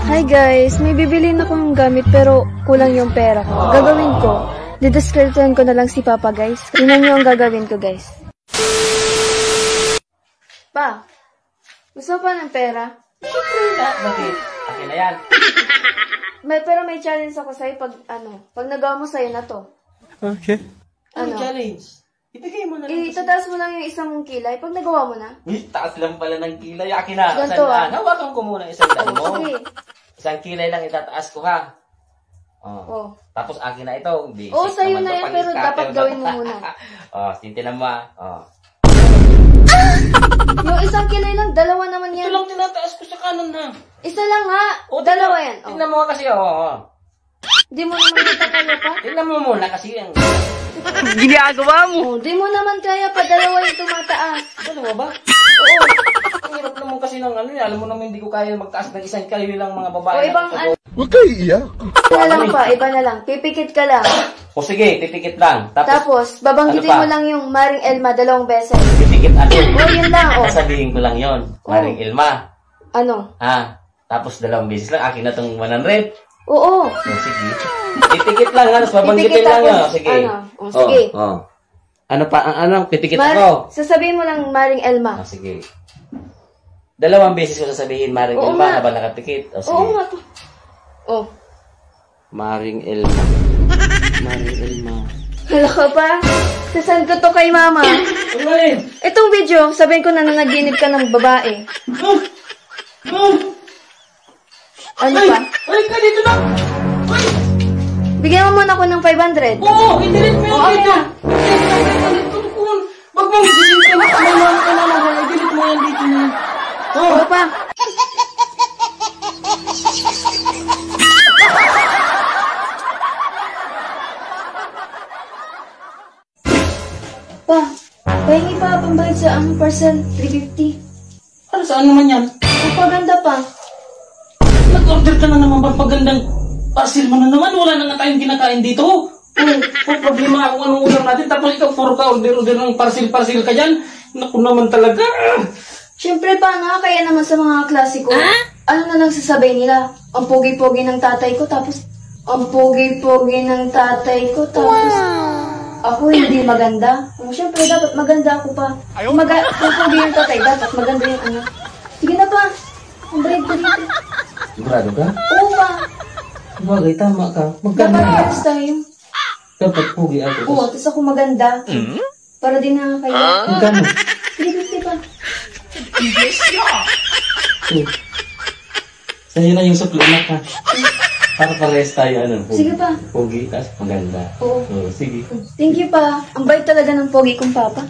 Hi guys, may bibilin akong gamit pero kulang yung pera ko. Gagawin ko, didiskriptahan ko na lang si Papa guys. Tingnan nyo ang gagawin ko guys. Pa, gusto pa ng pera? Bakit? Akin na yan. Pero may challenge ako sa'yo pag nagawa mo sa'yo na to. Okay. Ano challenge? Ibigay mo na lang. Itataas mo lang yung isang mong kilay pag nagawa mo na. Uy, taas lang pala ng kilay. Akin na. Ganto hawakan ko muna isang daan mo. Sige. Isang kilay lang itataas ko ha. Oh. Tapos akin na ito. Sa'yo na yan pero dapat gawin mo muna. Tintinan mo ha. Yung isang kilay lang, dalawa naman yan. Ito lang tinataas ko sa kanan ha. Isa lang ha. Dalawa yan. Tingnan mo kasi Di mo naman kaya pa? Tingnan mo muna kasi yan. Ginagawa mo. Di mo naman kaya pa, dalawa yung tumataas. Dalawa ba? Oo. Ang hirap naman kasi ng alam mo naman hindi ko kaya magtaas ng isang kilay lang mga babae. O ibang Huwag kayo iiyak. Iba na lang. Pipikit ka lang. O sige, pipikit lang. Tapos babanggitin mo lang yung Maring Elma 2 beses. Pipikit yun lang. Sasabihin ko lang yun. Maring Elma. Ano? Tapos 2 beses lang. Akin na itong 100. Oo. Sige. Pipikit lang. Babanggitin lang yun. Sige. Sige. Ano pa? Ano? Pipikit ako. Sasabihin mo lang Maring Elma. Sige. 2 beses ko sasabihin Maring Elma habang nakapikit. Sige. Oo nga to. Maring Elma. Maring Elma. Hala ka pa? Sasend ko to kay mama. Itong video, sabihin ko na nanaginip ka ng babae. Ano pa? Ay, ka dito na! Bigyan mo muna ako ng 500. Oo, i-delete mo yung video. Wag mo i-delete ka na. I-delete mo yan dito na. Oo pa. Pa, pahingi pa pambayad sa parcel 350. Ano, saan naman yan? Magpaganda pa. Nag-order ka na naman pagpagandang parcel mo na naman. Wala na nga tayong kinakain dito. Problema kung anong ulam natin. Tapos ikaw puro ka order ng parcel-parcel ka dyan. Naku naman talaga. Siyempre pa, nakakaya naman sa mga klasiko. Ano na lang sasabihin nila? Ang pogi-pogi ng tatay ko, tapos ako hindi maganda. Siyempre, dapat maganda ako pa. Kung pogi yung tatay, dapat maganda yung anak. Sige na pa. Ang brave ko dito. Sigurado ka? Oo pa. Bagay, tama ka. Magkano Dapat pares tayo. Dapat pogi ako. Oo, tapos ako maganda. Para din nakakaya. Magkano? 350 pa. Sa'yo na yung supli anak ha. Para parehas tayo Sige pa. Pogi, tas maganda. Oo. Sige. Thank you pa. Ang bait talaga ng pogi kong papa.